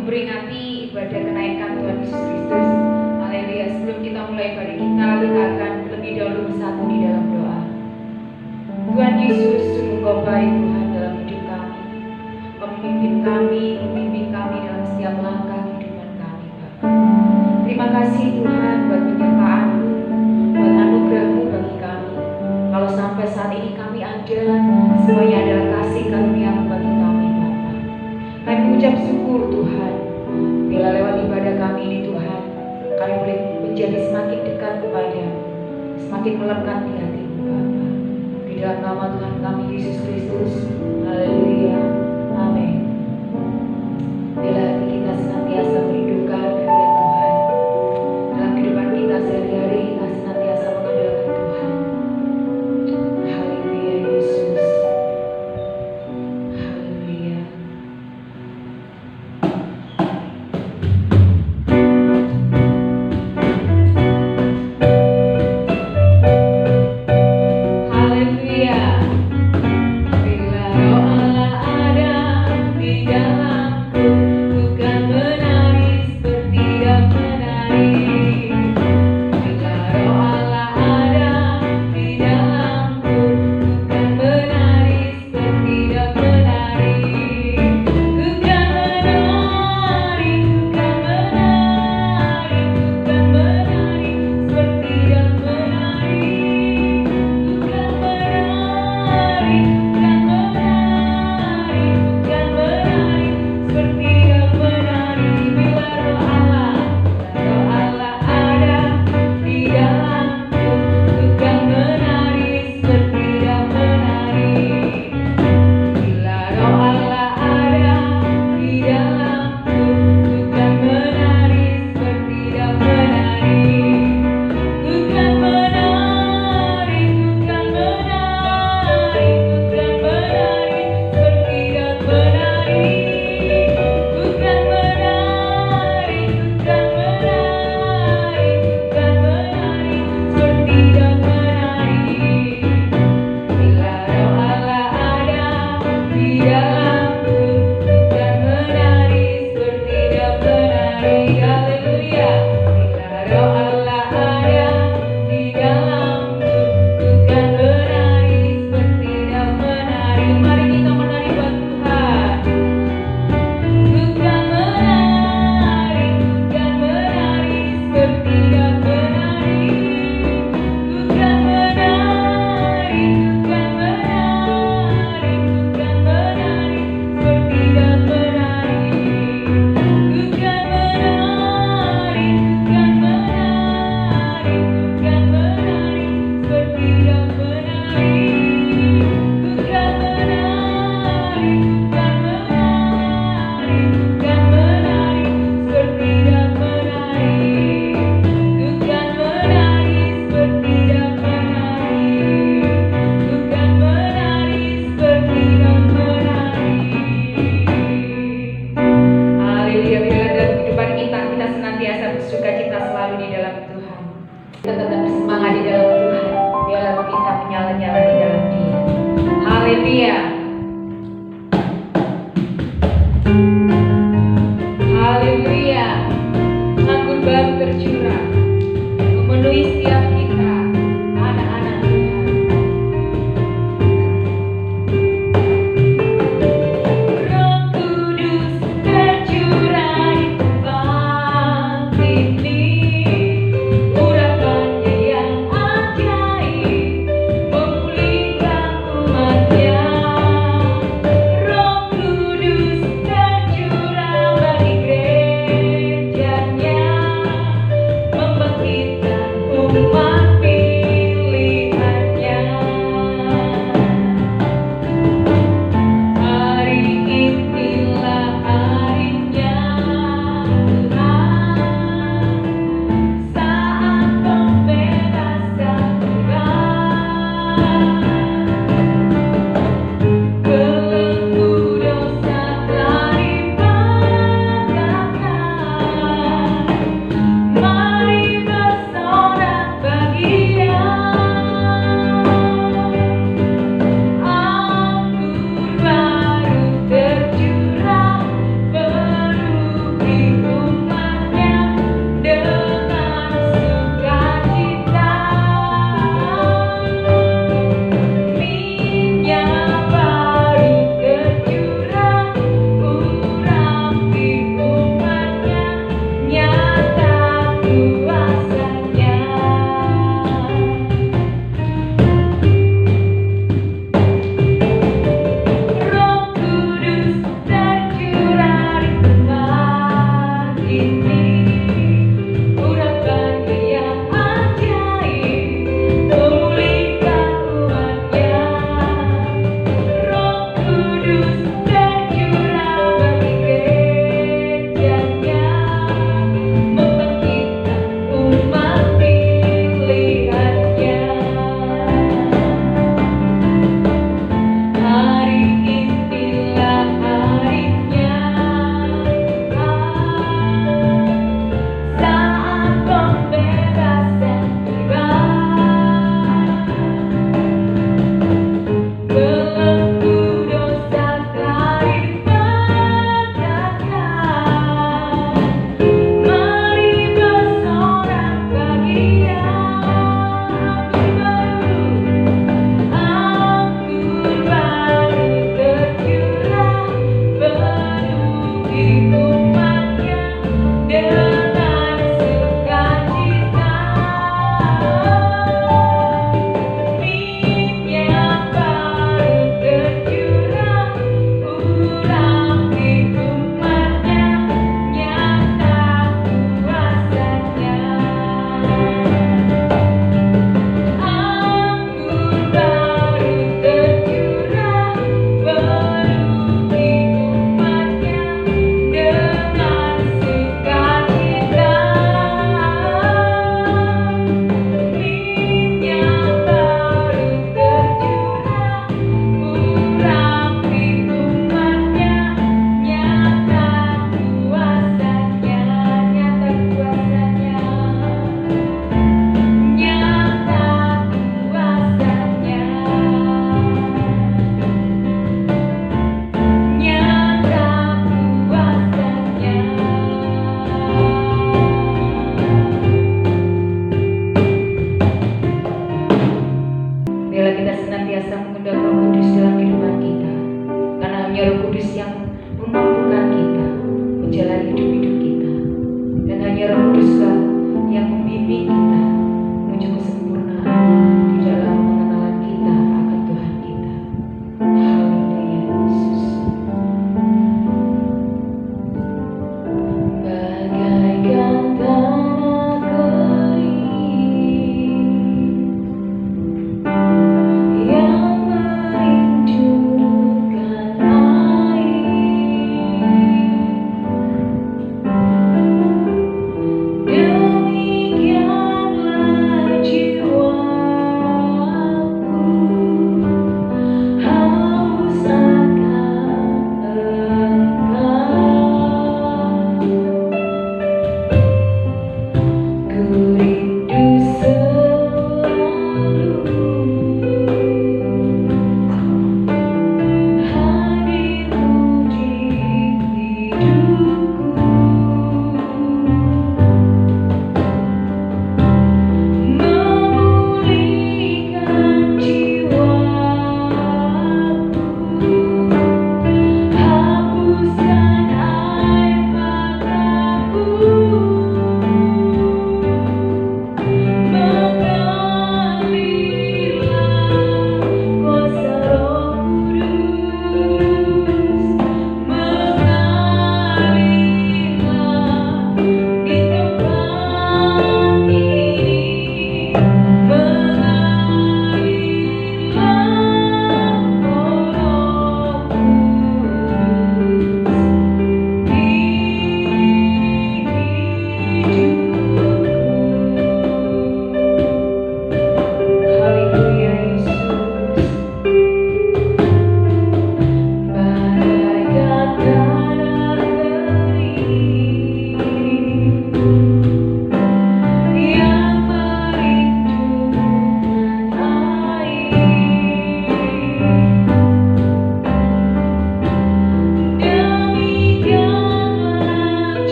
memperingati ibadah kenaikan Tuhan Yesus Kristus. Haleluya. Sebelum kita mulai ibadah kita akan lebih dahulu bersatu di dalam doa. Tuhan Yesus, sungguh Engkau baik Tuhan dalam hidup kami, memimpin kami dalam setiap langkah kehidupan kami, Bapa. Terima kasih Tuhan buat penyertaan-Mu, buat anugerah-Mu bagi kami. Kalau sampai saat ini kami ada, semuanya adalah kasih karunia-Mu bagi kami, Bapa. Kami mengucap syukur Tuhan, bila lewat ibadah kami ini Tuhan, kami boleh menjadi semakin dekat kepada-Mu, semakin melekat di hati-Mu, Bapa. Di dalam nama Tuhan kami Yesus Kristus. Haleluya. Amin. Bila hati kita senantiasa merindukan kehendak Tuhan, dalam kehidupan kita sehari-hari kita senantiasa mengandalkan Tuhan. Haleluya Yesus. Haleluya. Haleluya. Bila Roh Allah ada di dalamku, bukan menari seperti dak menari. Bila Roh Allah ada di dalamku, bukan menari seperti dak menari. Bukan menari, bukan menari, bukan menari seperti dak menari. Bukan menari, bukan menari, bukan menari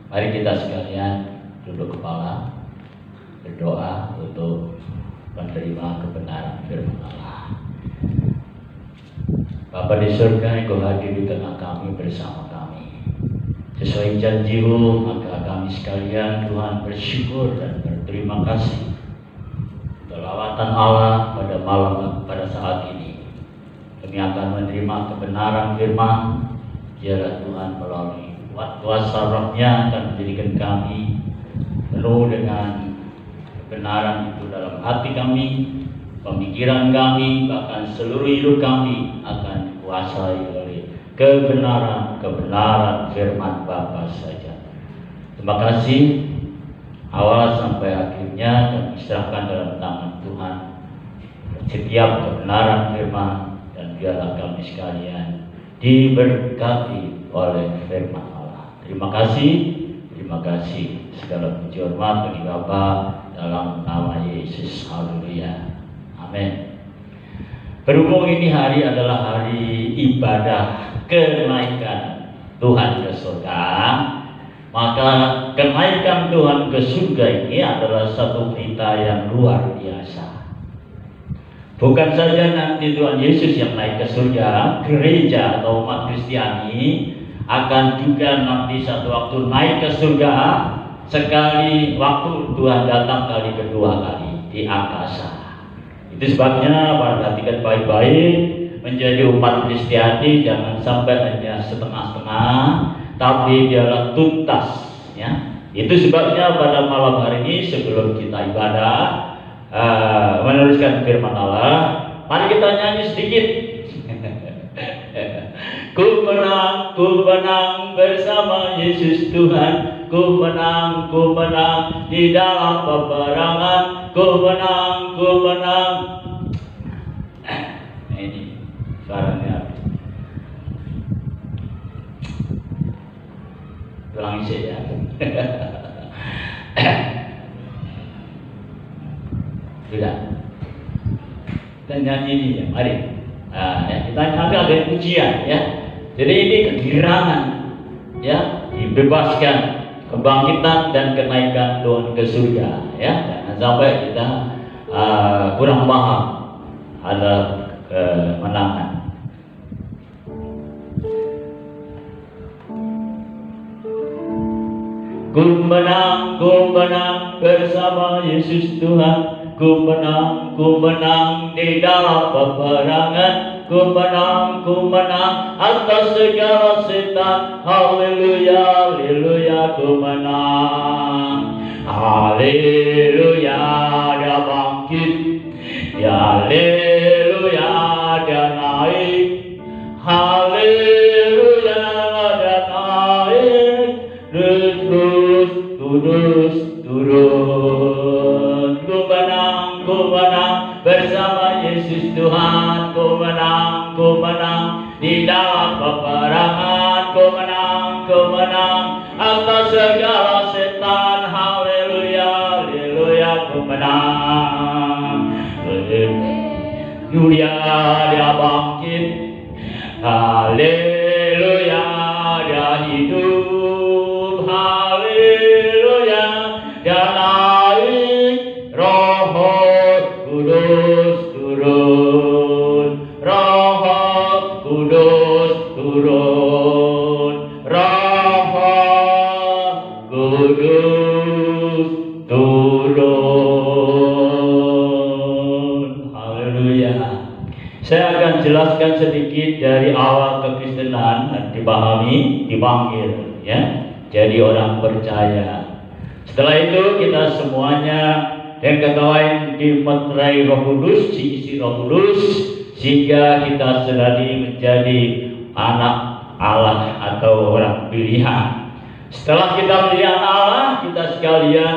Mari kita sekalian tunduk kepala, berdoa untuk menerima kebenaran firman Allah. Bapa di surga, Engkau hadir di tengah kami bersama kami. Sesuai janji-Mu, maka kami sekalian Tuhan bersyukur dan berterima kasih untuk lawatan Allah pada saat ini. Kami akan menerima kebenaran firman, biarlah Tuhan melalui kuasa Roh-Nya akan menjadikan kami penuh dengan kebenaran itu dalam hati kami, pemikiran kami, bahkan seluruh hidup kami akan dikuasai oleh kebenaran firman Bapa saja. Terima kasih awal sampai akhirnya kami serahkan dalam tangan Tuhan setiap kebenaran firman, dan biarlah kami sekalian diberkati oleh firman Allah. Terima kasih segala puji hormat bagi Bapa dalam nama Yesus. Haleluya. Amin. Berhubung ini hari adalah hari ibadah kenaikan Tuhan ke surga, maka kenaikan Tuhan ke surga ini adalah satu berita yang luar biasa. Bukan saja nanti Tuhan Yesus yang naik ke surga, gereja atau umat Kristiani akan juga nanti satu waktu naik ke surga, sekali waktu Tuhan datang kali kedua kali di angkasa. Itu sebabnya perhatikan baik-baik, menjadi umat Kristiani jangan sampai hanya setengah-setengah, tapi biarlah tuntas, ya. Itu sebabnya pada malam hari ini sebelum kita ibadah meneruskan firman Allah, mari kita nyanyi sedikit. Ku menang bersama Yesus Tuhan. Ku menang di dalam peperangan. Ku menang. Ini suaranya ulangi saja. Sudah. Kita nyanyi ini ya, mari. Kita ada pujian ya. Jadi ini kegirangan ya, dibebaskan, kebangkitan dan kenaikan Tuhan ke surga ya. Jangan sampai kita kurang paham ada kemenangan. Ku menang bersama Yesus Tuhan. Ku menang di dalam peperangan. Ku menang atas segala setan. Haleluya, ku menang. Haleluya, dia bangkit. Haleluya, dia naik. Haleluya, dia naik. Terus turun. Ku menang bersama Yesus Tuhan. Ku menang di dalam peperangan. Ku menang atas segala setan. Haleluya, ku menang. Haleluya, dia bangkit. Haleluya, dia hidup. Haleluya, dia naik. Roh Kudus turun. Roh Kudus turun. Roh Kudus turun. Haleluya. Saya akan jelaskan sedikit dari awal kekristenan, dipahami, dipanggil ya. Jadi orang percaya. Setelah itu kita semuanya yang kata lain dimeterai Roh Kudus, diisi Roh Kudus, sehingga kita sendiri menjadi anak Allah atau orang pilihan. Setelah kita menjadi anak Allah, kita sekalian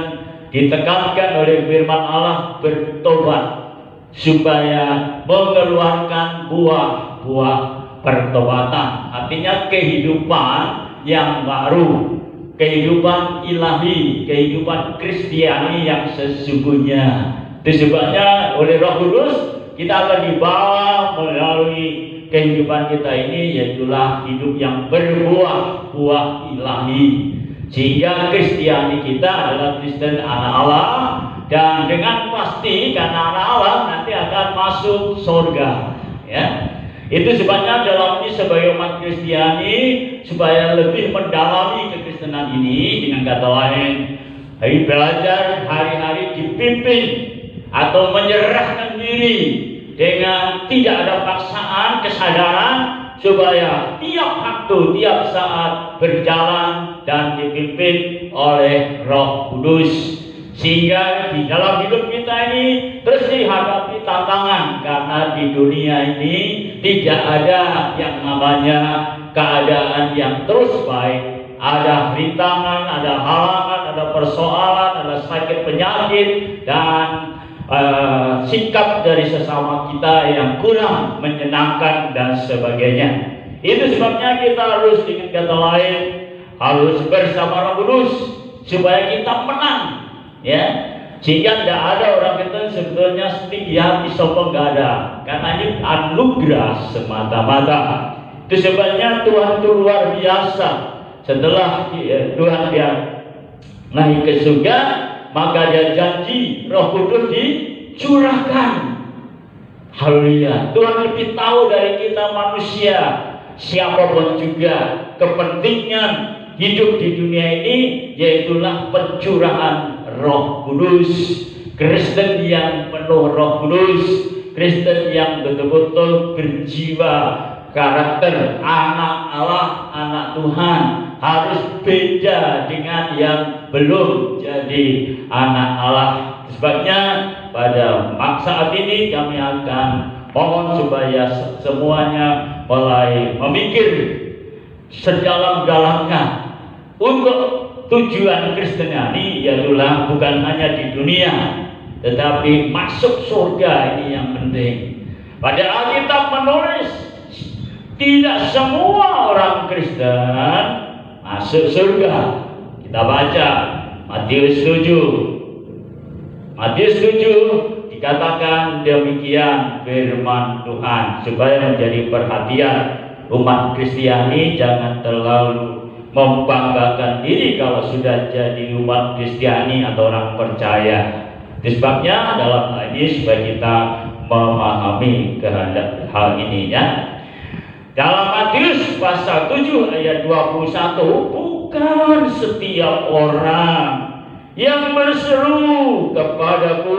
ditekankan oleh firman Allah bertobat supaya mengeluarkan buah-buah pertobatan. Artinya kehidupan yang baru, kehidupan ilahi, kehidupan Kristiani yang sesungguhnya. Itu sebabnya oleh Roh Kudus kita akan dibawa melalui kehidupan kita ini, yaitulah hidup yang berbuah-buah ilahi. Sehingga Kristiani kita adalah Kristen anak Allah, dan dengan pasti karena anak Allah nanti akan masuk surga. Ya, itu sebabnya dalam ini sebagai umat Kristiani, supaya lebih mendalami kekristenan ini, dengan kata lain, belajar hari-hari dipimpin atau menyerahkan diri dengan tidak ada paksaan, kesadaran, supaya tiap waktu, tiap saat berjalan dan dipimpin oleh Roh Kudus, sehingga di dalam hidup kita ini terus dihadapi tantangan, karena di dunia ini tidak ada yang namanya keadaan yang terus baik. Ada rintangan, ada halangan, ada persoalan, ada sakit penyakit, dan sikap dari sesama kita yang kurang menyenangkan dan sebagainya. Itu sebabnya kita harus, dengan kata lain, harus bersama Roh Kudus supaya kita menang, ya. Sehingga tidak ada orang kita sebetulnya setinggi hati sombong, nggak ada, karena ini anugerah semata-mata. Itu sebabnya Tuhan itu luar biasa. Setelah Tuhan dia naik ke surga, maka dia janji Roh Kudus dicurahkan. Haleluya. Tuhan lebih tahu dari kita manusia, siapapun juga, kepentingan hidup di dunia ini, yaitulah pencurahan Roh Kudus. Kristen yang penuh Roh Kudus, Kristen yang betul-betul berjiwa karakter anak Allah, anak Tuhan, harus beda dengan yang belum jadi anak Allah. Sebabnya pada saat ini kami akan mohon supaya semuanya mulai memikir sedalam-dalamnya untuk tujuan Kristiani, yaitulah bukan hanya di dunia tetapi masuk surga. Ini yang penting. Pada Alkitab menulis tidak semua orang Kristen masuk surga. Kita baca Matius 7. Matius 7 dikatakan demikian firman Tuhan, supaya menjadi perhatian umat Kristiani jangan terlalu membanggakan diri kalau sudah jadi umat Kristiani atau orang percaya. Sebabnya dalam hal ini supaya kita memahami kehendak hal ini, ya. Dalam Matius pasal 7 ayat 21, bukan setiap orang yang berseru kepadaku,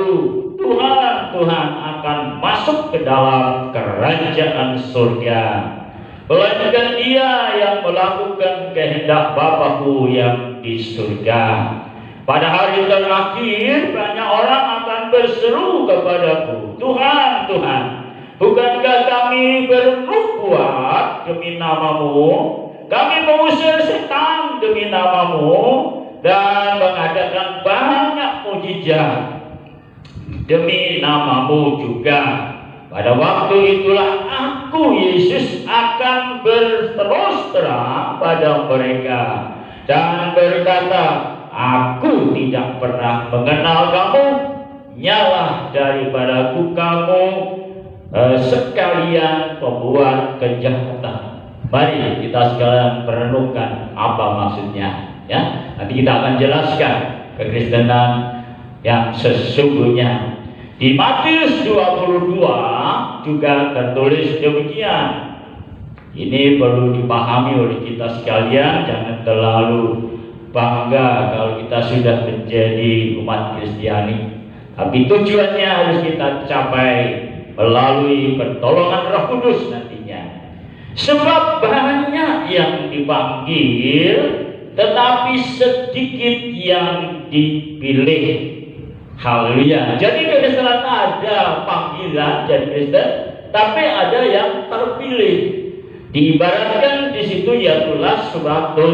Tuhan, Tuhan, akan masuk ke dalam kerajaan surga, melainkan dia yang melakukan kehendak Bapa-Ku yang di surga. Pada hari terakhir banyak orang akan berseru kepadaku, Tuhan, Tuhan, bukankah kami bernubuat demi nama-Mu, kami mengusir setan demi nama-Mu, dan mengadakan banyak mujizat demi nama-Mu juga. Pada waktu itulah aku, Yesus, akan berterus terang pada mereka dan berkata, aku tidak pernah mengenal kamu, nyalah daripadaku kamu sekalian pembuat kejahatan. Mari kita sekalian merenungkan apa maksudnya, ya. Nanti kita akan jelaskan kekristenan yang sesungguhnya. Di Matius 22 juga tertulis demikian. Ini perlu dipahami oleh kita sekalian, jangan terlalu bangga kalau kita sudah menjadi umat Kristiani. Tapi tujuannya harus kita capai melalui pertolongan Roh Kudus nantinya. Sebab banyak yang dipanggil, tetapi sedikit yang dipilih. Haleluya. Jadi kekristenan ada panggilan jadi Kristen, tapi ada yang terpilih. Diibaratkan di situ yaitulah suatu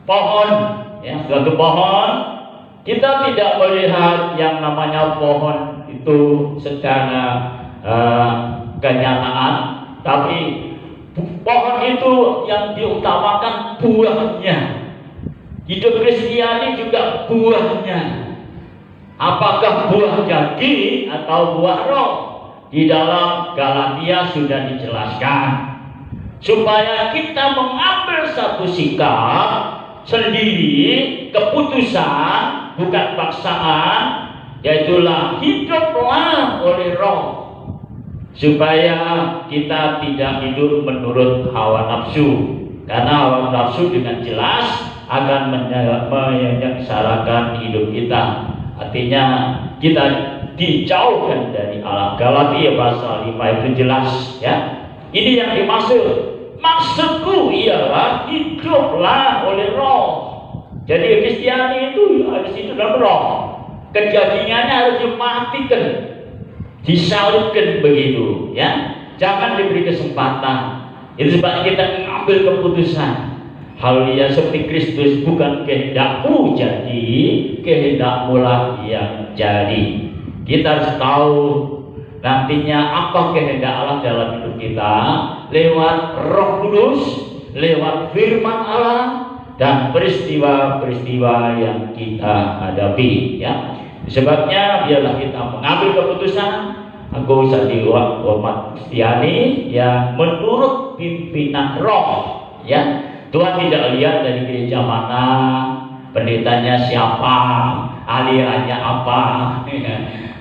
pohon, ya, suatu pohon. Kita tidak melihat yang namanya pohon itu secara kenyataan, tapi pohon itu yang diutamakan buahnya. Hidup Kristiani juga buahnya. Apakah buah daging atau buah roh? di dalam Galatia sudah dijelaskan, supaya kita mengambil satu sikap sendiri, keputusan, bukan paksaan, yaitulah hiduplah oleh Roh, supaya kita tidak hidup menurut hawa nafsu, karena hawa nafsu dengan jelas akan menyengsarakan hidup kita. Artinya kita dijauhkan dari Allah. Galatia pasal 5 itu jelas, ya. Ini yang dimaksud. Maksudku ialah hiduplah oleh Roh. Jadi Kristiani itu harus hidup dalam Roh. Kejadiannya harus dimatikan, disalibkan begitu, ya. Jangan diberi kesempatan. Itu sebabnya kita mengambil keputusan. Haleluya, seperti Kristus, bukan kehendakmu jadi, kehendakmulah yang jadi. Kita harus tahu nantinya apa kehendak Allah dalam hidup kita lewat Roh Kudus, lewat firman Allah dan peristiwa-peristiwa yang kita hadapi, ya. Sebabnya biarlah kita mengambil keputusan. Aku jadi umat Kristiani yang menurut pimpinan Roh, ya. Tuhan tidak lihat dari gereja mana, pendetanya siapa, alirannya apa.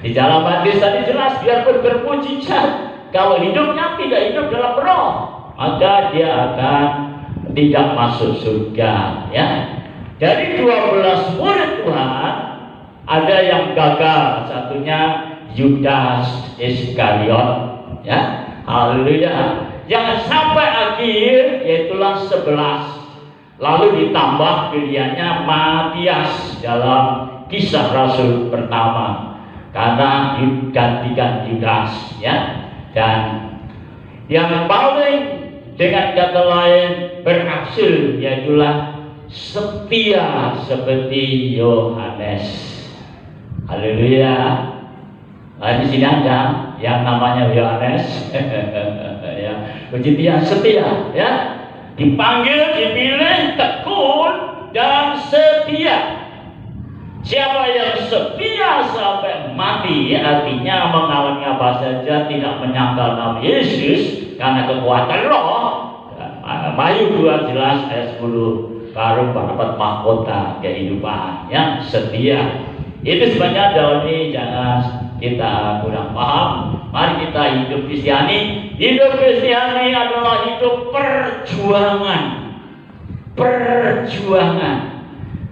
Di dalam hadis tadi jelas, biarpun bermujizat, kalau hidupnya tidak hidup dalam Roh, maka dia akan tidak masuk surga, ya. Dari 12 murid Tuhan, ada yang gagal, satunya Yudas Iskariot, ya. Haleluya. Yang sampai akhir yaitulah 11. Lalu ditambah pilihannya Matias dalam Kisah Rasul pertama, karena digantikan Yudas, ya. Dan yang paling dengan kata lain berhasil yaitulah setia seperti Yohanes. Haleluya. Nah, di sini ada yang namanya Yohanes, ya, begitu setia, ya, dipanggil, dipilih, tekun dan setia. Siapa yang setia sampai mati, artinya mengalami apa saja, tidak menyangkal nama Yesus karena kekuatan Roh. Wahyu 2 jelas ayat 10, baru mendapat mahkota kehidupan yang setia. Itu sebenarnya dalam ini jangan kita kurang paham. Mari kita hidup Kristiani. Hidup Kristiani adalah hidup perjuangan. Perjuangan.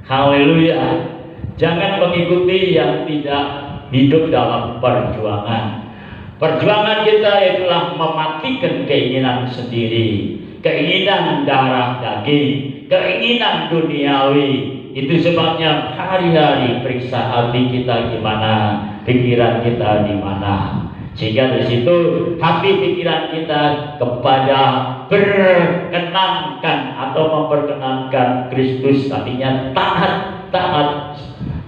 Haleluya. Jangan mengikuti yang tidak hidup dalam perjuangan. Perjuangan kita itulah mematikan keinginan sendiri, keinginan darah daging, keinginan duniawi. Itu sebabnya hari-hari periksa hati kita gimana, pikiran kita di mana, sehingga dari situ hati pikiran kita kepada berkenankan atau memperkenankan Kristus, artinya taat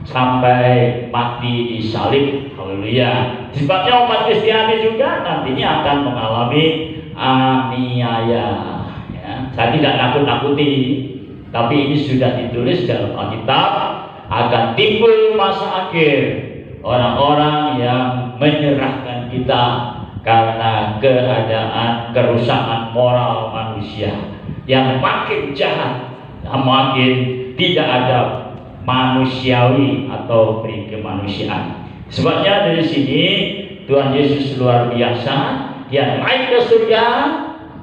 sampai mati disalib. Haleluya. Sebabnya umat Kristiani juga nantinya akan mengalami aniaya, ya. Saya tidak nakut-nakuti, tapi ini sudah ditulis dalam Alkitab, akan timbul masa akhir orang-orang yang menyerahkan kita karena keadaan kerusakan moral manusia yang makin jahat, makin tidak ada manusiawi atau peri kemanusiaan. Sebabnya dari sini Tuhan Yesus luar biasa, dia naik ke surga.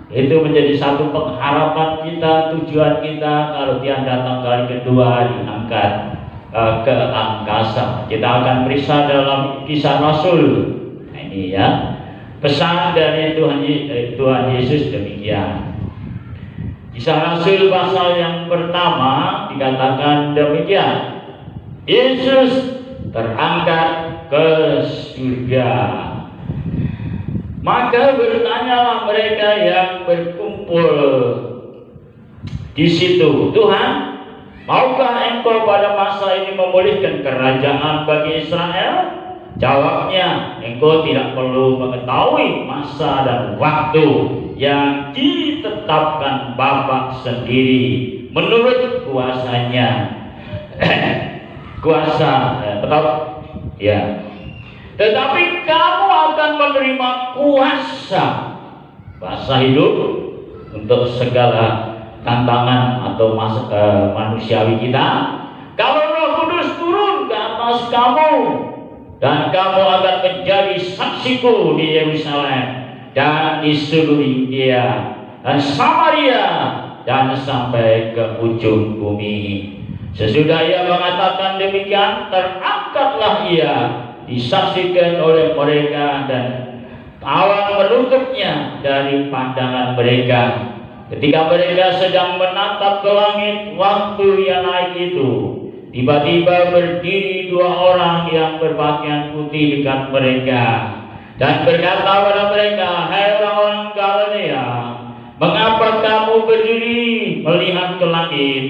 Itu menjadi satu pengharapan kita, tujuan kita kalau dia datang kali kedua, diangkat ke angkasa. Kita akan periksa dalam Kisah Rasul. Nah, ini ya pesan dari Tuhan Yesus demikian. Kisah Rasul pasal yang pertama dikatakan demikian. Yesus terangkat ke surga. Maka bertanyalah mereka yang berkumpul di situ, Tuhan, maukah Engkau pada masa ini memulihkan kerajaan bagi Israel? Jawabnya, Engkau tidak perlu mengetahui masa dan waktu yang ditetapkan Bapa sendiri menurut kuasanya. Kuasa, betul? Ya. tetapi kamu akan menerima kuasa hidup untuk segala tantangan atau manusiawi kita. Kalau Roh Kudus turun ke atas kamu, dan kamu akan menjadi saksiku di Yerusalem dan di seluruh India dan Samaria dan sampai ke ujung bumi. Sesudah ia mengatakan demikian, terangkatlah ia, disaksikan oleh mereka, dan awan menutupnya dari pandangan mereka. Ketika mereka sedang menatap ke langit waktu ia naik itu, tiba-tiba berdiri dua orang yang berpakaian putih dekat mereka dan berkata kepada mereka, "Hai orang-orang Galilea, mengapa kamu berdiri melihat ke langit?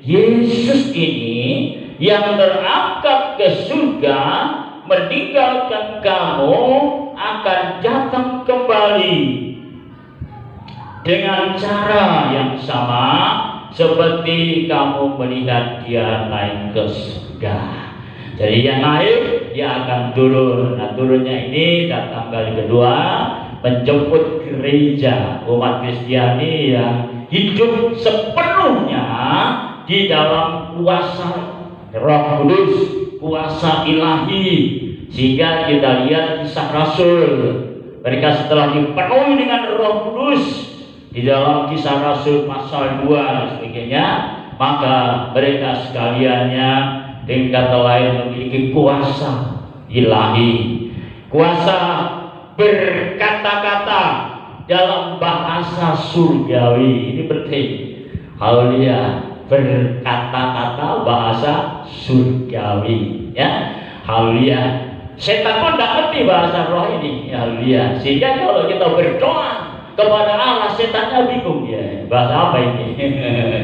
Yesus ini yang terangkat ke surga meninggalkan kamu akan datang kembali dengan cara yang sama seperti kamu melihat dia naik ke surga." Jadi yang naik, dia akan turun. Nah, turunnya ini datang kali kedua, menjemput gereja umat Kristiani yang hidup sepenuhnya di dalam kuasa Roh Kudus, kuasa ilahi. Sehingga kita lihat kisah Rasul, mereka setelah dipenuhi dengan Roh Kudus di dalam kisah Rasul pasal 2 dan sebagainya, maka mereka sekaliannya dengan kata lain memiliki kuasa ilahi, kuasa berkata-kata dalam bahasa surgawi. Ini penting. Haleluya, berkata-kata bahasa surgawi, ya. Haleluya. Setan pun tidak ngerti bahasa roh ini. Haleluya. Sehingga kalau kita berdoa kepada Allah, setannya bingung, ya, bahasa apa ini?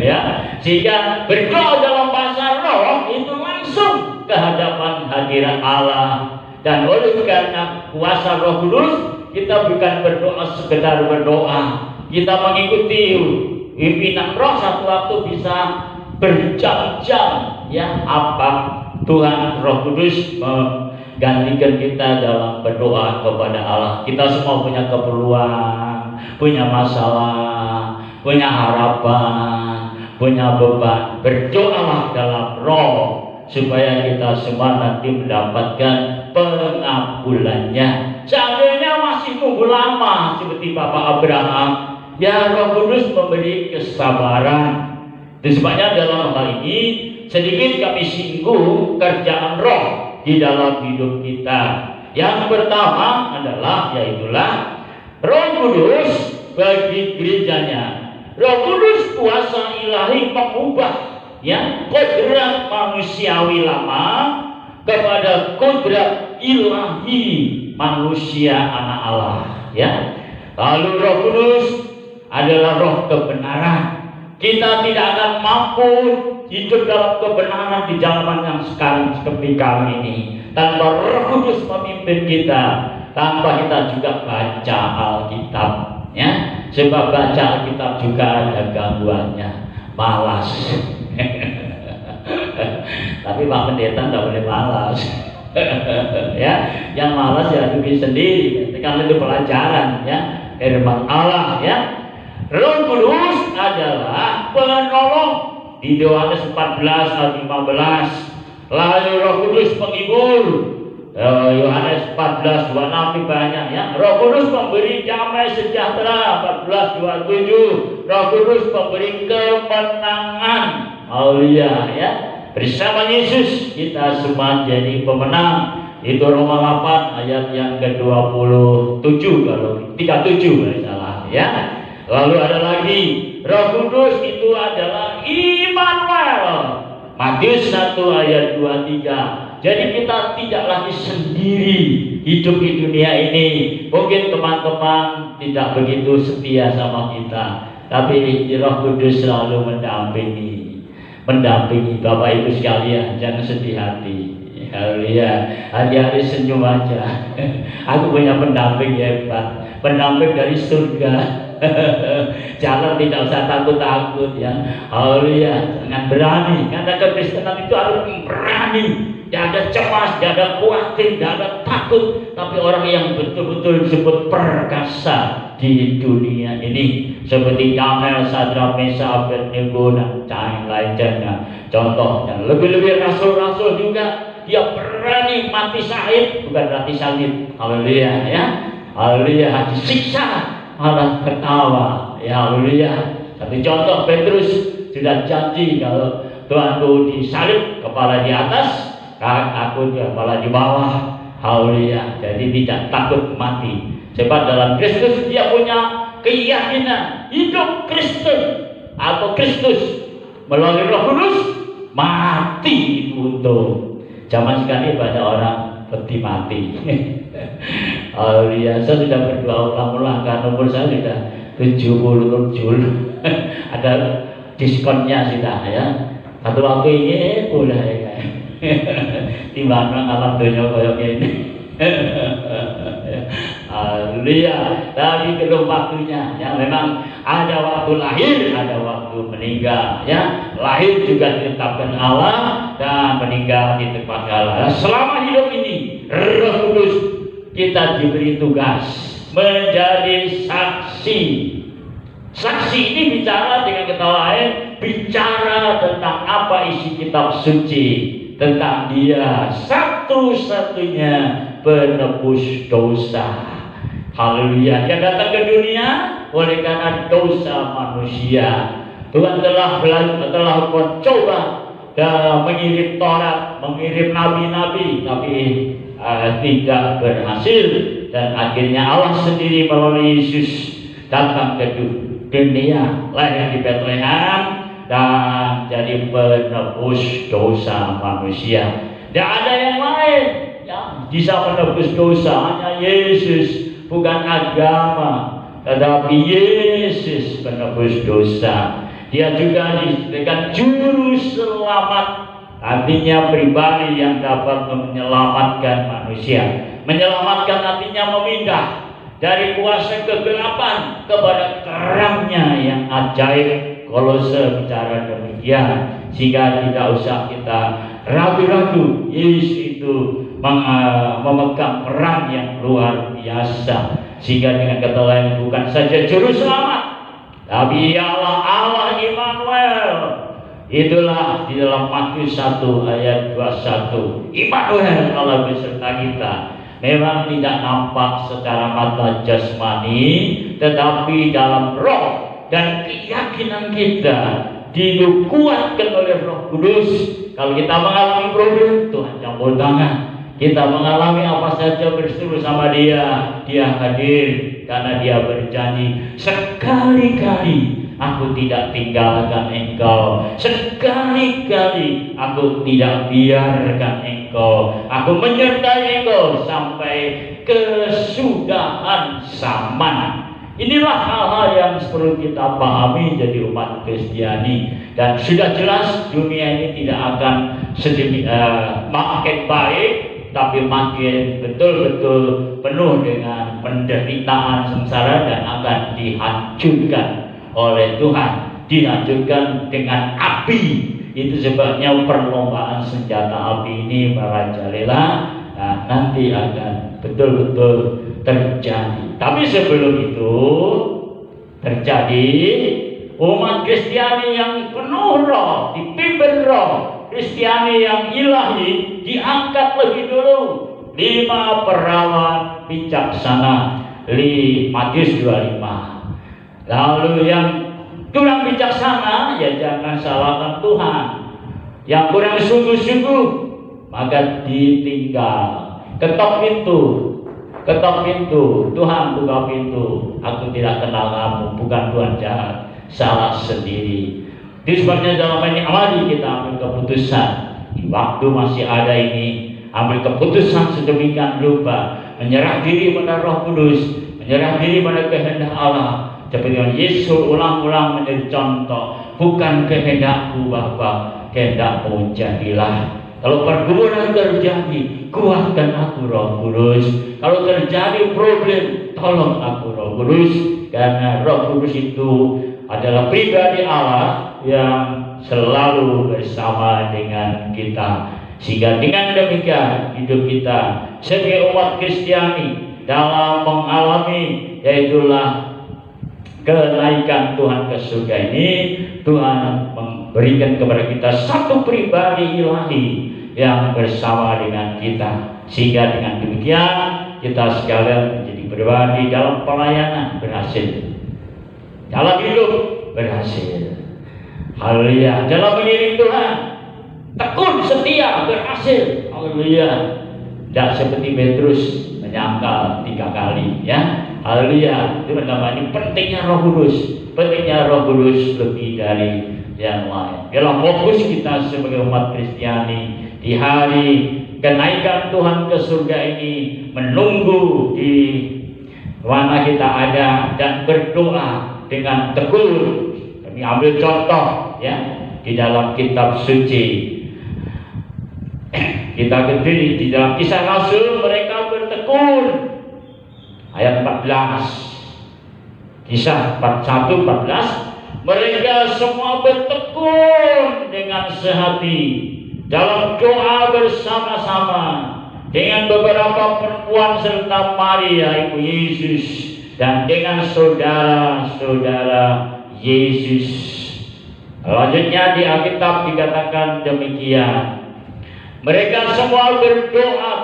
Ya. Sehingga berdoa dalam bahasa roh itu langsung ke hadapan hadirat Allah. Dan oleh karena kuasa Roh Kudus, kita bukan berdoa sekedar berdoa, kita mengikuti pimpinan Roh. Satu waktu bisa berjam-jam, ya, apa Tuhan Roh Kudus menggantikan kita dalam berdoa kepada Allah. Kita semua punya keperluan, punya masalah, punya harapan, punya beban. Berdoalah dalam roh supaya kita semua nanti mendapatkan pengampulannya. Seandainya masih nunggu lama seperti Bapak Abraham, ya, Roh Kudus memberi kesabaran. Itu sebabnya dalam hal ini sedikit kami singgung kerjaan roh di dalam hidup kita. Yang pertama adalah yaitulah Roh Kudus bagi gerejanya. Roh Kudus kuasa ilahi mengubah, ya, kodrat manusiawi lama kepada kodrat ilahi manusia anak Allah, ya. Lalu Roh Kudus adalah roh kebenaran. Kita tidak akan mampu hidup dalam kebenaran di zaman yang sekarang seperti kali ini tanpa Roh Kudus memimpin kita, tanpa kita juga baca Alkitab, ya. Sebab baca Alkitab juga ada gangguannya, malas. Tapi Pak Pendeta tidak boleh malas. Ya, yang malas ya bikin sendiri. Karena itu pelajaran, ya, firman Allah, ya. Roh Kudus adalah penolong di Yohanes 14 ayat 15. Lalu Roh Kudus penghibur, Yohanes 14:26 banyak, ya. Roh Kudus memberi damai sejahtera 14:27. Roh Kudus memberi kemenangan. Haleluya, ya. Bersama Yesus kita semua jadi pemenang. Itu Roma 8 ayat yang ke-27 kalau 37 kalau salah, ya. Lalu ada lagi Roh Kudus itu adalah Immanuel. Matius 1 ayat 23. Jadi kita tidak lagi sendiri hidup di dunia ini. Mungkin teman-teman tidak begitu setia sama kita, tapi Roh Kudus selalu mendampingi Bapak Ibu sekalian. Jangan sedih hati. Haleluya. Hari-hari senyum aja. Aku punya pendamping hebat, pendamping dari surga. Jangan, tidak usah takut-takut, ya. Haleluya. Jangan berani, karena kekristenan itu harus berani tidak ada cemas, tidak ada khawatir, tidak ada takut, tapi orang yang betul-betul disebut perkasa di dunia ini, seperti Daniel, Sadrak, Meshach, Abednego, dan lain-lainnya. Contohnya, lebih-lebih rasul-rasul juga, dia berani mati syahid, bukan mati salib. Haleluya, ya. Haleluya, disiksa malah ketawa. Ya, haleluya. Satu contoh, Petrus sudah janji, kalau Tuhanku disalib, kepala di atas, aku kepala di bawah. Haleluya. Jadi tidak takut mati. Sebab dalam Kristus dia punya keyakinan hidup Kristus atau Kristus melalui Roh Kudus, mati untuk. Zaman sekali banyak orang peti mati. Haleluya. Saya sudah berdoa ulang-ulang karena umur saya sudah 77. Ada diskonnya sudah, ya. Satu waktu ini boleh ya. Timbang alam dunia kayak gini. Haleluya. Tapi belum waktunya, ya. Memang ada waktu lahir, ada waktu meninggal, ya. Lahir juga ditetapkan Allah dan meninggal ditetapkan Allah. Selama hidup ini, Roh Kudus kita diberi tugas menjadi saksi. Saksi ini bicara dengan kata lain, bicara tentang apa isi kitab suci, tentang Dia satu-satunya penebus dosa. Haleluya. Dia datang ke dunia oleh karena dosa manusia. Tuhan telah mencoba dan mengirim Taurat, mengirim nabi-nabi, tapi tidak berhasil. Dan akhirnya Allah sendiri melalui Yesus datang ke dunia, lahir di Bethlehem dan jadi penebus dosa manusia. Tidak ada yang lain yang bisa menebus dosa, hanya Yesus. Bukan agama, tetapi Yesus penebus dosa. Dia juga disebutkan juru selamat, artinya pribadi yang dapat menyelamatkan manusia. Menyelamatkan artinya memindah dari kuasa kegelapan kepada terangnya yang ajaib. Kolose bicara demikian, sehingga tidak usah kita ragu-ragu. Yesus itu memegang peran yang luar biasa, sehingga dengan kata lain bukan saja juru selamat, tapi Allah Immanuel. Itulah di dalam Matius 1 ayat 21, Immanuel, Allah beserta kita. Memang tidak nampak secara mata jasmani, tetapi dalam roh dan keyakinan kita dikuatkan oleh Roh Kudus. Kalau kita mengalami problem, Tuhan campur tangan. Kita mengalami apa saja berseru sama Dia, Dia hadir karena Dia berjanji, sekali-kali aku tidak tinggalkan engkau, sekali-kali aku tidak biarkan engkau, aku menyertai engkau sampai kesudahan zaman. Inilah hal-hal yang perlu kita pahami jadi umat Kristiani. Dan sudah jelas dunia ini tidak akan makin baik, tapi makin betul-betul penuh dengan penderitaan sengsara dan akan dihancurkan oleh Tuhan, dihancurkan dengan api. Itu sebabnya perlombaan senjata api ini merajalela. Nah, nanti akan betul-betul terjadi. Tapi sebelum itu terjadi, umat Kristiani yang penuh roh, dipimpin roh, Kristiani yang ilahi diangkat lebih dulu. 5 perawan bijaksana, Matius 25. Lalu yang kurang bijaksana, ya jangan salahkan Tuhan. Yang kurang sungguh-sungguh, maka ditinggal. Ketok pintu, Tuhan buka pintu. Aku tidak kenal kamu, bukan Tuhan jahat, salah sendiri. Itu sebabnya dalam ini mari kita ambil keputusan. Di waktu masih ada ini, ambil keputusan sedemikian rupa, menyerah diri pada Roh Kudus, menyerah diri pada kehendak Allah. Seperti yang Yesus ulang-ulang menjadi contoh, bukan kehendakku Bapa, kehendakmu jadilah. Kalau pergumulan terjadi, kuatkan aku Roh Kudus. Kalau terjadi problem, tolong aku Roh Kudus. Karena Roh Kudus itu adalah pribadi Allah yang selalu bersama dengan kita. Sehingga dengan demikian hidup kita sebagai umat Kristiani dalam mengalami yaitulah kenaikan Tuhan ke surga ini, Tuhan memberikan kepada kita satu pribadi ilahi yang bersama dengan kita, sehingga dengan demikian kita sekalian menjadi pribadi dalam pelayanan berhasil, dalam hidup berhasil, haleluya, dalam mengiring Tuhan tekun setia berhasil, haleluya. Tidak seperti Petrus menyangkal 3 kali, ya, haleluya. Itu namanya pentingnya Roh Kudus, pentingnya Roh Kudus lebih dari yang lain. Dalam fokus kita sebagai umat Kristiani di hari kenaikan Tuhan ke surga ini, menunggu di mana kita ada dan berdoa dengan tekun. Kami ambil contoh, ya, di dalam kitab suci. Kita berdiri di dalam Kisah Rasul, mereka bertekun. Ayat 14. Kisah 41-14. Mereka semua bertekun dengan sehati dalam doa bersama-sama dengan beberapa perempuan serta Maria ibu Yesus dan dengan saudara-saudara Yesus. Selanjutnya di Alkitab dikatakan demikian. Mereka semua berdoa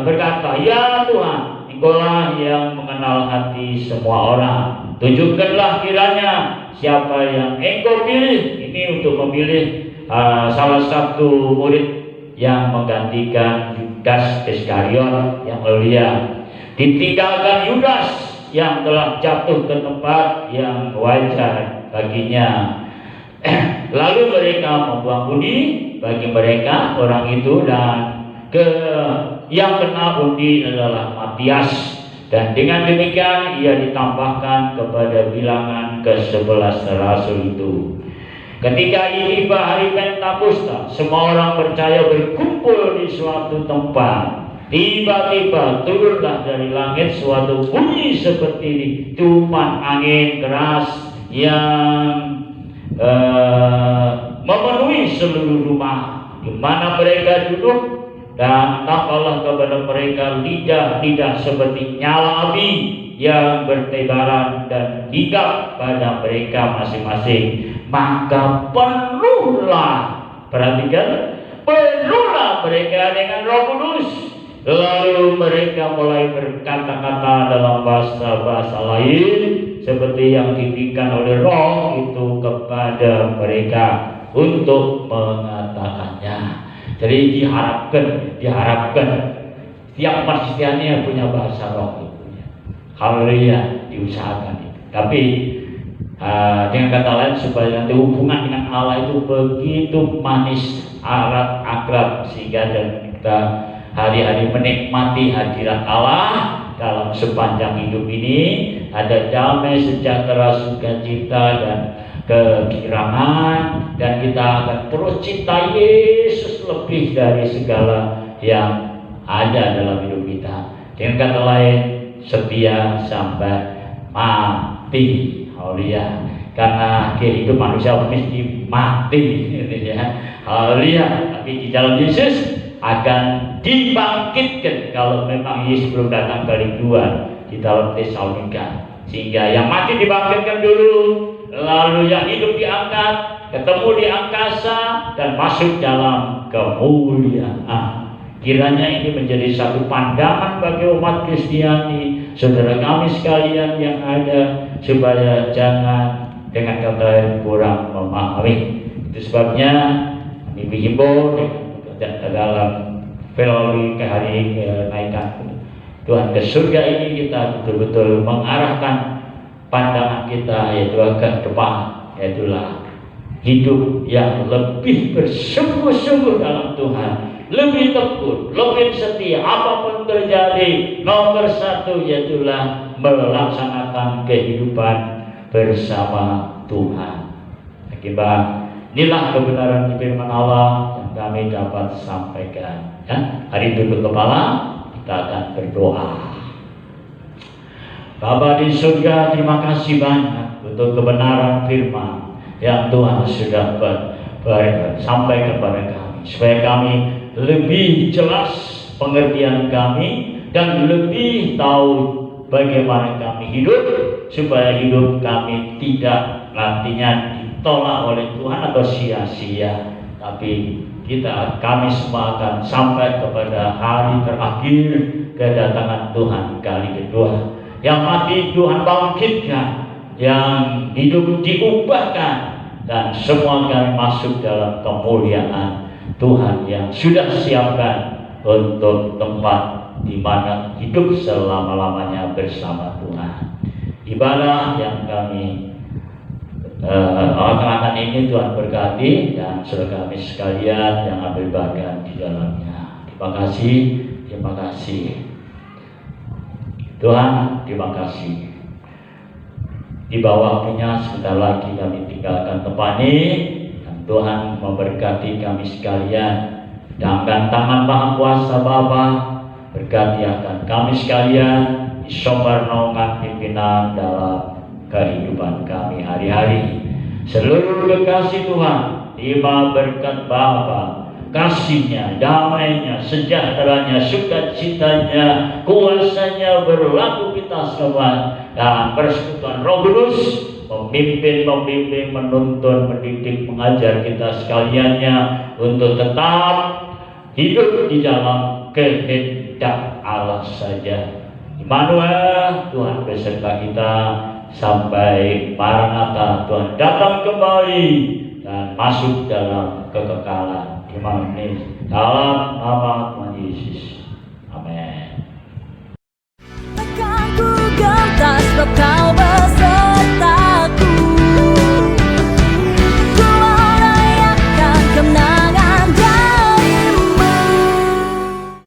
berkata, "Ya Tuhan, Engkaulah yang mengenal hati semua orang. Tunjukkanlah kiranya siapa yang Engkau pilih." Ini untuk memilih salah satu murid yang menggantikan Yudas Iskariot yang mulia. Ditinggalkan Yudas yang telah jatuh ke tempat yang wajar baginya. Lalu mereka membuang undi bagi mereka orang itu, dan yang kena undi adalah Matias, dan dengan demikian ia ditambahkan kepada bilangan ke-11 rasul itu. Ketika tiba hari Pentakosta, semua orang percaya berkumpul di suatu tempat. Tiba-tiba turunlah dari langit suatu bunyi seperti tiupan angin keras yang memenuhi seluruh rumah di mana mereka duduk, dan tampaklah kepada mereka lidah-lidah seperti nyala api yang bertebaran dan hinggap pada mereka masing-masing. Maka penuhlah, perhatikan, penuhlah mereka dengan Roh Kudus. Lalu mereka mulai berkata-kata dalam bahasa-bahasa lain seperti yang diberikan oleh Roh itu kepada mereka untuk mengatakannya. Jadi diharapkan tiap Kristiani yang punya bahasa Roh itu, haleluya, diusahakan itu. Tapi dengan kata lain, supaya nanti hubungan dengan Allah itu begitu manis, akrab, sehingga dan kita hari-hari menikmati hadirat Allah dalam sepanjang hidup ini. Ada damai, sejahtera, sukacita, dan kegirangan, dan kita akan terus cinta Yesus lebih dari segala yang ada dalam hidup kita. Dengan kata lain, setia sampai mati, haleluya. Karena hidup manusia mesti mati, ya, haleluya. Tapi di dalam Yesus akan dibangkitkan kalau memang Yesus belum datang kali kedua di dalam Tesalonika. Sehingga yang mati dibangkitkan dulu, lalu yang hidup diangkat, ketemu di angkasa, dan masuk dalam kemuliaan. Kiranya ini menjadi satu pandangan bagi umat Kristiani, saudara kami sekalian yang ada, supaya jangan dengan kata yang kurang memahami. Itu sebabnya kami menghimbau dalam melalui hari kenaikan Tuhan ke surga ini, kita betul-betul mengarahkan pandangan kita yaitu ke depan, yaitulah hidup yang lebih bersungguh-sungguh dalam Tuhan, lebih tekun, lebih setia. Apapun terjadi, nomor satu yaitulah melaksanakan kehidupan bersama Tuhan. Akibat inilah kebenaran firman Allah yang kami dapat sampaikan. Ya, hari tunduk kepala, kita akan berdoa. Bapa di surga, terima kasih banyak untuk kebenaran firman yang Tuhan sudah sampai kepada kami. supaya kami lebih jelas pengertian kami dan lebih tahu bagaimana kami hidup, supaya hidup kami tidak nantinya ditolak oleh Tuhan atau sia-sia, tapi kami semua akan sampai kepada hari terakhir kedatangan Tuhan kali kedua, yang mati Tuhan bangkitkan, yang hidup diubahkan, dan semua kami masuk dalam kemuliaan Tuhan yang sudah siapkan untuk tempat di mana hidup selama-lamanya bersama Tuhan. Ibadah yang kami laksanakan ini Tuhan berkati, dan saudara kami sekalian yang ambil bagian di dalamnya. Terima kasih Tuhan, terima kasih. Di bawah waktunya sebentar lagi kami tinggalkan tempat ini, dan Tuhan memberkati kami sekalian. Sedangkan tangan Maha Kuasa Bapa berkati akan kami sekalian di sumber naungan pimpinan dalam kehidupan kami hari-hari. Seluruh kekasih Tuhan, terima berkat Bapa, kasih-Nya, damai-Nya, sejahteranya, sukacitanya, kuasanya berlaku kita semua, dan persekutuan Roh Kudus memimpin, membimbing, menuntun, mendidik, mengajar kita sekaliannya untuk tetap hidup di dalam kehendak Allah saja. Immanuel, Tuhan beserta kita sampai Maranatha, Tuhan datang kembali dan masuk dalam kekekalan. Dalam nama Tuhan Yesus.